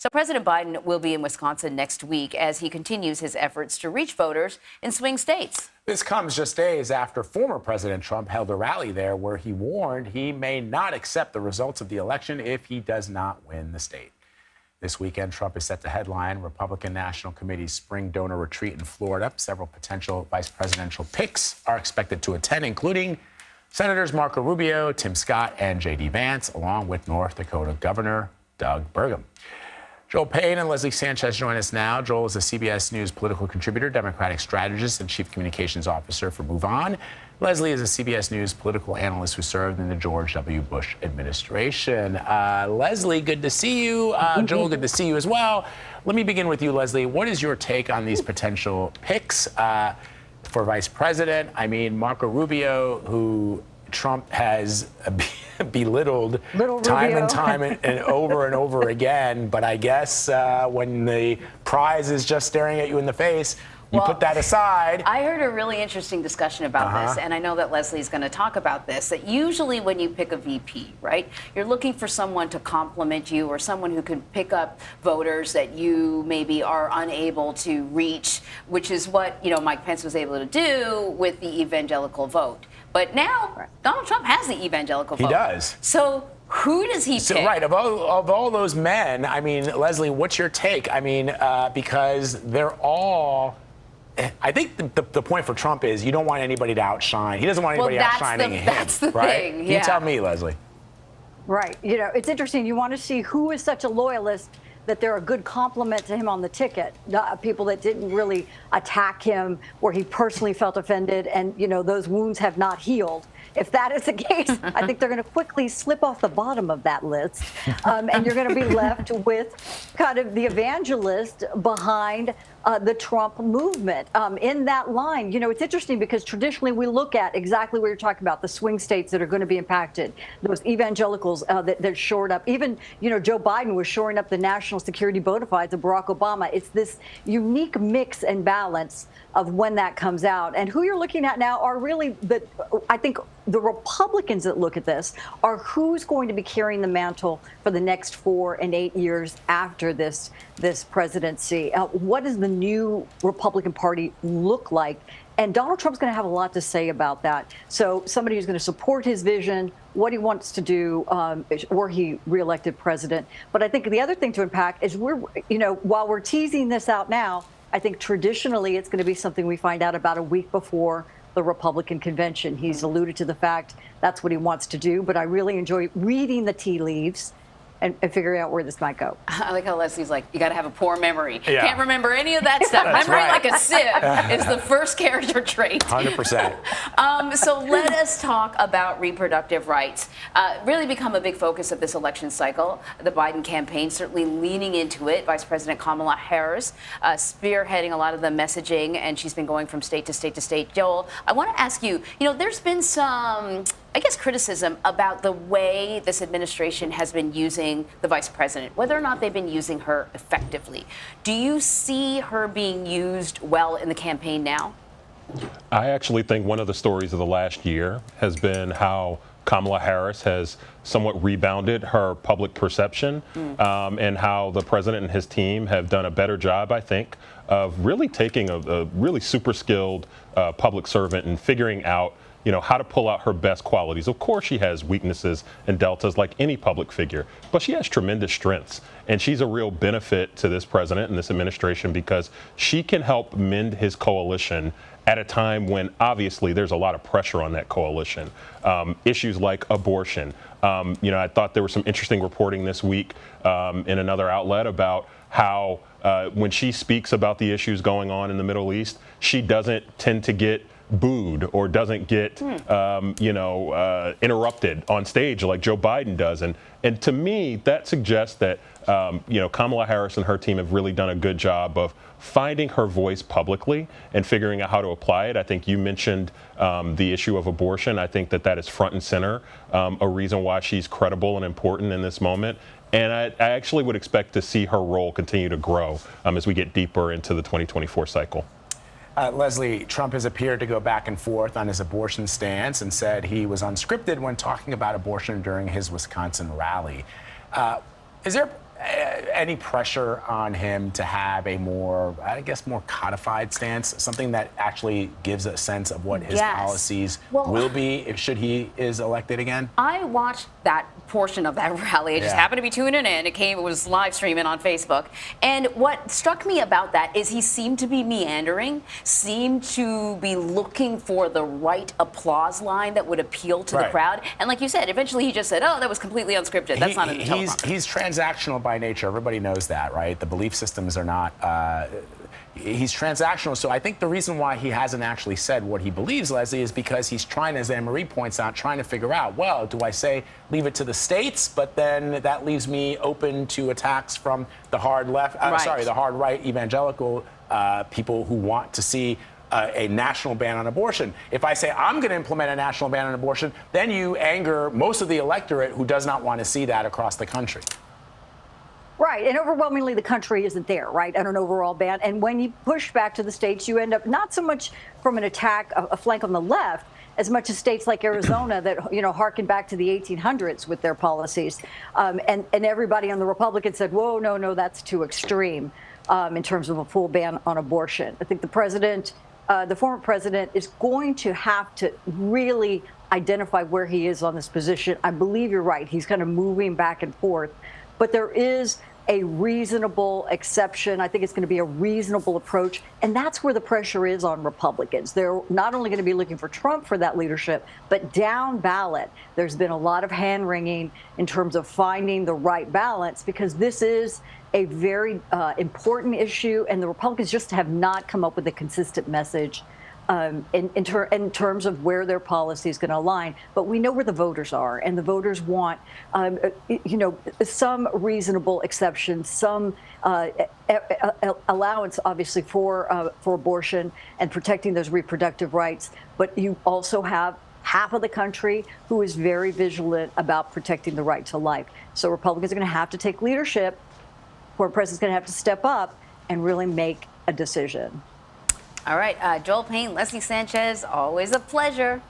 So President Biden will be in Wisconsin next week as he continues his efforts to reach voters in swing states. This comes just days after former President Trump held a rally there where he warned he may not accept the results of the election if he does not win the state. This weekend, Trump is set to headline Republican National Committee's spring donor retreat in Florida. Several potential vice presidential picks are expected to attend, including Senators Marco Rubio, Tim Scott, and J.D. Vance, along with North Dakota Governor Doug Burgum. Joel Payne and Leslie Sanchez join us now. Joel is a CBS News political contributor, Democratic strategist, and chief communications officer for Move On. Leslie is a CBS News political analyst who served in the George W. Bush administration. Leslie, good to see you. Joel, good to see you as well. Let me begin with you, Leslie. What is your take on these potential picks for vice president? I mean, Marco Rubio, who Trump has belittled time and time and over again. But I guess when the prize is just staring at you in the face, you put that aside. I heard a really interesting discussion about this, and I know that Leslie's going to talk about this, that usually when you pick a VP, right, you're looking for someone to complement you or someone who can pick up voters that you maybe are unable to reach, which is what, Mike Pence was able to do with the evangelical vote. But now Donald Trump has the evangelical vote. He does. So who does he pick? Right, of all those men, I mean, Leslie, what's your take? I mean, because they're all... I think the point for Trump is you don't want anybody to outshine. He doesn't want anybody outshining him. That's the right? thing. Yeah. You tell me, Leslie. Right. It's interesting. You want to see who is such a loyalist that they're a good compliment to him on the ticket. People that didn't really attack him, where he personally felt offended, and those wounds have not healed. If that is the case, I think they're going to quickly slip off the bottom of that list, and you're going to be left with kind of the evangelist behind the Trump movement in that line. It's interesting because traditionally we look at exactly what you're talking about, the swing states that are going to be impacted, those evangelicals that shored up. Even, Joe Biden was shoring up the national security bona fides of Barack Obama. It's this unique mix and balance of when that comes out. And who you're looking at now are really, I think, the Republicans that look at this are who's going to be carrying the mantle for the next 4 and 8 years after this presidency. What does the new Republican Party look like? And Donald Trump's going to have a lot to say about that. So somebody who's going to support his vision, what he wants to do, were he reelected president. But I think the other thing to unpack is while we're teasing this out now, I think traditionally it's going to be something we find out about a week before the Republican convention. He's alluded to the fact that's what he wants to do, but I really enjoy reading the tea leaves and figuring out where this might go. I like how Leslie's like, you got to have a poor memory. Yeah. Can't remember any of that stuff. Memory like a sieve is the first character trait. 100%. So let us talk about reproductive rights. Really become a big focus of this election cycle. The Biden campaign certainly leaning into it. Vice President Kamala Harris spearheading a lot of the messaging, and she's been going from state to state to state. Joel, I want to ask you, there's been some, criticism about the way this administration has been using the vice president, whether or not they've been using her effectively. Do you see her being used well in the campaign now? I actually think one of the stories of the last year has been how Kamala Harris has somewhat rebounded her public perception, and how the president and his team have done a better job, I think, of really taking a really super skilled public servant and figuring out how to pull out her best qualities. Of course, she has weaknesses and deltas like any public figure, but she has tremendous strengths. And she's a real benefit to this president and this administration because she can help mend his coalition at a time when obviously there's a lot of pressure on that coalition. Issues like abortion. I thought there was some interesting reporting this week in another outlet about how when she speaks about the issues going on in the Middle East, she doesn't tend to get booed or doesn't get, interrupted on stage like Joe Biden does. And to me, that suggests that, Kamala Harris and her team have really done a good job of finding her voice publicly and figuring out how to apply it. I think you mentioned the issue of abortion. I think that is front and center, a reason why she's credible and important in this moment. And I actually would expect to see her role continue to grow as we get deeper into the 2024 cycle. Leslie, Trump has appeared to go back and forth on his abortion stance and said he was unscripted when talking about abortion during his Wisconsin rally. any pressure on him to have a more, I guess, more codified stance, something that actually gives a sense of what his policies will be should he is elected again? I watched that portion of that rally. I just happened to be tuning in. It was live streaming on Facebook. And what struck me about that is he seemed to be meandering, seemed to be looking for the right applause line that would appeal to the crowd. And like you said, eventually he just said, oh, that was completely unscripted. That's not in the teleprompter. He's transactional by nature. Everybody knows that, right? The belief systems are not. He's transactional. So I think the reason why he hasn't actually said what he believes, Leslie, is because he's trying, as Anne Marie points out, trying to figure out, well, do I say leave it to the states, but then that leaves me open to attacks from the hard left, the hard right evangelical people who want to see a national ban on abortion. If I say I'm going to implement a national ban on abortion, then you anger most of the electorate who does not want to see that across the country. Right, and overwhelmingly the country isn't there, right, on an overall ban. And when you push back to the states, you end up not so much from an attack, a flank on the left, as much as states like Arizona that, you know, harken back to the 1800s with their policies. And everybody on the Republican said, whoa, no, that's too extreme in terms of a full ban on abortion. I think the president, the former president, is going to have to really identify where he is on this position. I believe you're right. He's kind of moving back and forth. But there is a reasonable exception. I think it's going to be a reasonable approach. And that's where the pressure is on Republicans. They're not only going to be looking for Trump for that leadership, but down ballot, there's been a lot of hand-wringing in terms of finding the right balance, because this is a very important issue. And the Republicans just have not come up with a consistent message in terms of where their policy is going to align. But we know where the voters are, and the voters want, some reasonable exceptions, some allowance, obviously, for abortion and protecting those reproductive rights. But you also have half of the country who is very vigilant about protecting the right to life. So Republicans are going to have to take leadership. Former president's going to have to step up and really make a decision. All right, Joel Payne, Leslie Sanchez, always a pleasure.